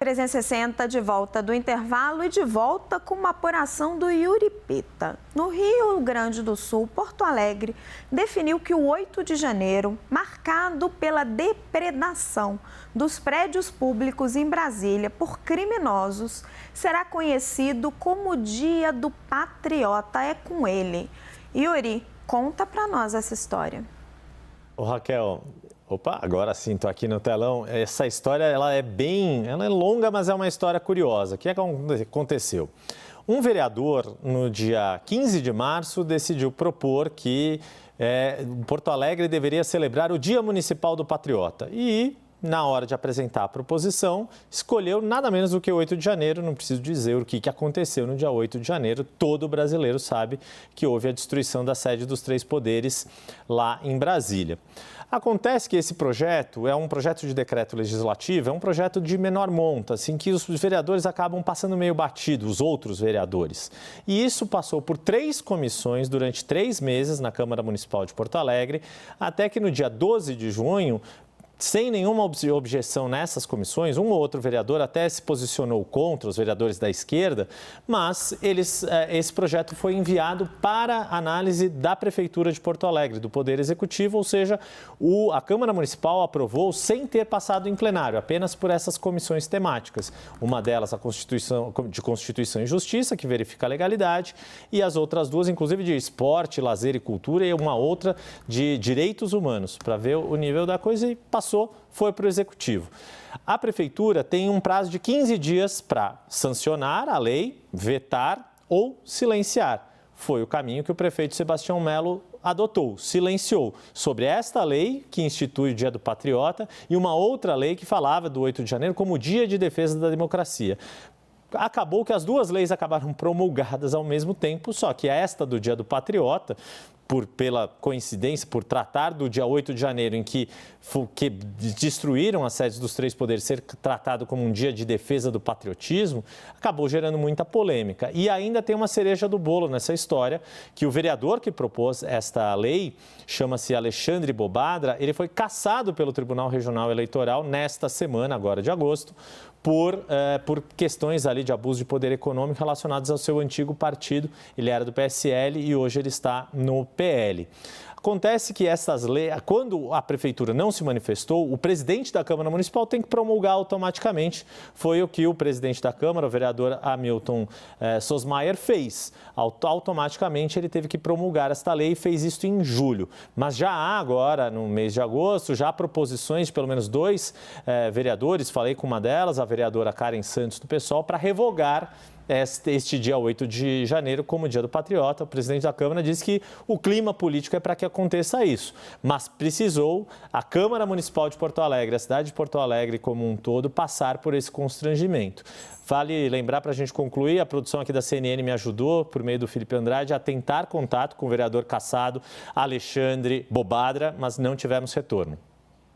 360 de volta do intervalo e de volta com uma apuração do Yuri Pita. No Rio Grande do Sul, Porto Alegre definiu que o 8 de janeiro, marcado pela depredação dos prédios públicos em Brasília por criminosos, será conhecido como Dia do Patriota. É com ele. Yuri, conta pra nós essa história. Ô Raquel, agora sim, estou aqui no telão. Essa história ela é longa, mas é uma história curiosa. O que aconteceu? Um vereador, no dia 15 de março, decidiu propor que Porto Alegre deveria celebrar o Dia Municipal do Patriota. E, na hora de apresentar a proposição, escolheu nada menos do que o 8 de janeiro. Não preciso dizer o que aconteceu no dia 8 de janeiro. Todo brasileiro sabe que houve a destruição da sede dos três poderes lá em Brasília. Acontece que esse projeto é um projeto de decreto legislativo, é um projeto de menor monta, assim, que os vereadores acabam passando meio batido, os outros vereadores. E isso passou por 3 comissões durante 3 meses na Câmara Municipal de Porto Alegre, até que no dia 12 de junho, sem nenhuma objeção nessas comissões, um ou outro vereador até se posicionou contra, os vereadores da esquerda, mas esse projeto foi enviado para análise da Prefeitura de Porto Alegre, do Poder Executivo, ou seja, a Câmara Municipal aprovou sem ter passado em plenário, apenas por essas comissões temáticas. Uma delas, a de Constituição e Justiça, que verifica a legalidade, e as outras 2, inclusive de Esporte, Lazer e Cultura, e uma outra de Direitos Humanos, para ver o nível da coisa, e foi para o Executivo. A Prefeitura tem um prazo de 15 dias para sancionar a lei, vetar ou silenciar. Foi o caminho que o prefeito Sebastião Melo adotou, silenciou sobre esta lei que institui o Dia do Patriota e uma outra lei que falava do 8 de janeiro como Dia de Defesa da Democracia. Acabou que as 2 leis acabaram promulgadas ao mesmo tempo, só que esta do Dia do Patriota, pela coincidência, por tratar do dia 8 de janeiro, em que destruíram as sedes dos 3 poderes, ser tratado como um dia de defesa do patriotismo, acabou gerando muita polêmica. E ainda tem uma cereja do bolo nessa história, que o vereador que propôs esta lei, chama-se Alexandre Bobadra, ele foi cassado pelo Tribunal Regional Eleitoral nesta semana, agora de agosto, por questões ali de abuso de poder econômico relacionados ao seu antigo partido. Ele era do PSL e hoje ele está no PL. Acontece que essas leis, quando a Prefeitura não se manifestou, o presidente da Câmara Municipal tem que promulgar automaticamente. Foi o que o presidente da Câmara, o vereador Hamilton Sosmaier, fez. Automaticamente ele teve que promulgar esta lei e fez isso em julho. Mas já há agora, no mês de agosto, já há proposições de pelo menos 2 vereadores, falei com uma delas, a vereadora Karen Santos do PSOL, para revogar este dia 8 de janeiro como Dia do Patriota. O presidente da Câmara disse que o clima político é para que aconteça isso, mas precisou a Câmara Municipal de Porto Alegre, a cidade de Porto Alegre como um todo, passar por esse constrangimento. Vale lembrar, para a gente concluir, a produção aqui da CNN me ajudou, por meio do Felipe Andrade, a tentar contato com o vereador cassado Alexandre Bobadra, mas não tivemos retorno.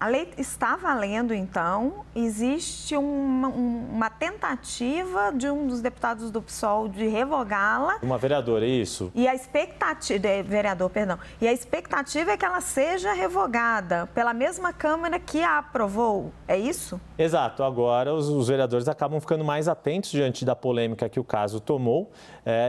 A lei está valendo, então. Existe uma tentativa de um dos deputados do PSOL de revogá-la. Uma vereadora, é isso? E a expectativa, vereador, perdão. E a expectativa é que ela seja revogada pela mesma Câmara que a aprovou. É isso? Exato. Agora os vereadores acabam ficando mais atentos diante da polêmica que o caso tomou.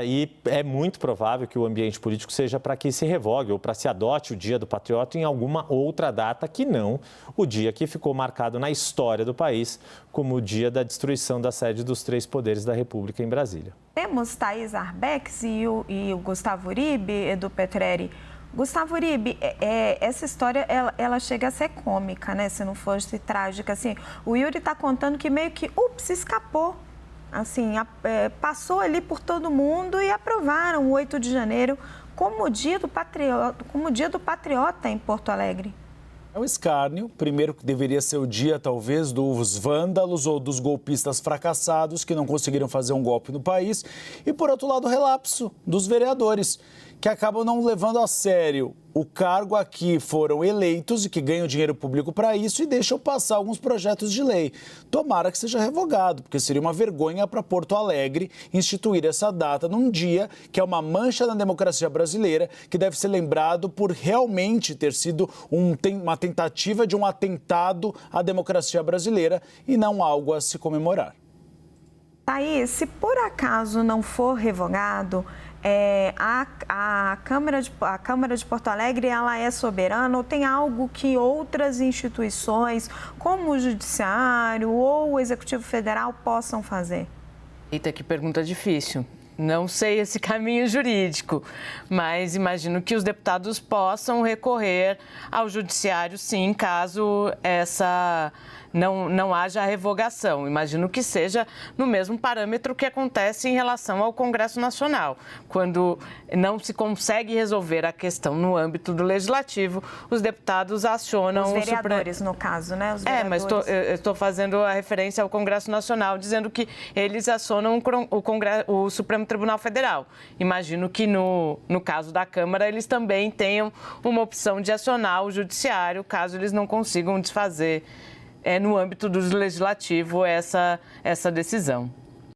E é muito provável que o ambiente político seja para que se revogue ou para se adote o Dia do Patriota em alguma outra data que não o dia que ficou marcado na história do país como o dia da destruição da sede dos 3 poderes da República em Brasília. Temos Thaís Arbex e o Gustavo Uribe, do Petreri. Gustavo Uribe, essa história ela chega a ser cômica, né? Se não fosse trágica. Assim, o Yuri está contando que meio que, escapou. Assim, passou ali por todo mundo e aprovaram o 8 de janeiro como Dia do Patriota em Porto Alegre. É um escárnio. Primeiro, que deveria ser o dia, talvez, dos vândalos ou dos golpistas fracassados que não conseguiram fazer um golpe no país. E, por outro lado, o relapso dos vereadores, que acabam não levando a sério o cargo a que foram eleitos e que ganham dinheiro público para isso e deixam passar alguns projetos de lei. Tomara que seja revogado, porque seria uma vergonha para Porto Alegre instituir essa data num dia que é uma mancha na democracia brasileira, que deve ser lembrado por realmente ter sido uma tentativa de um atentado à democracia brasileira e não algo a se comemorar. Thaís, se por acaso não for revogado, a Câmara de Porto Alegre ela é soberana ou tem algo que outras instituições, como o Judiciário ou o Executivo Federal, possam fazer? Eita, que pergunta difícil. Não sei esse caminho jurídico, mas imagino que os deputados possam recorrer ao Judiciário, sim, caso não haja revogação. Imagino que seja no mesmo parâmetro que acontece em relação ao Congresso Nacional. Quando não se consegue resolver a questão no âmbito do Legislativo, os deputados acionam os vereadores, no caso, né? Os vereadores. Mas eu estou fazendo a referência ao Congresso Nacional, dizendo que eles acionam o Supremo Tribunal Federal. Imagino que no caso da Câmara, eles também tenham uma opção de acionar o Judiciário, caso eles não consigam desfazer no âmbito do Legislativo essa decisão.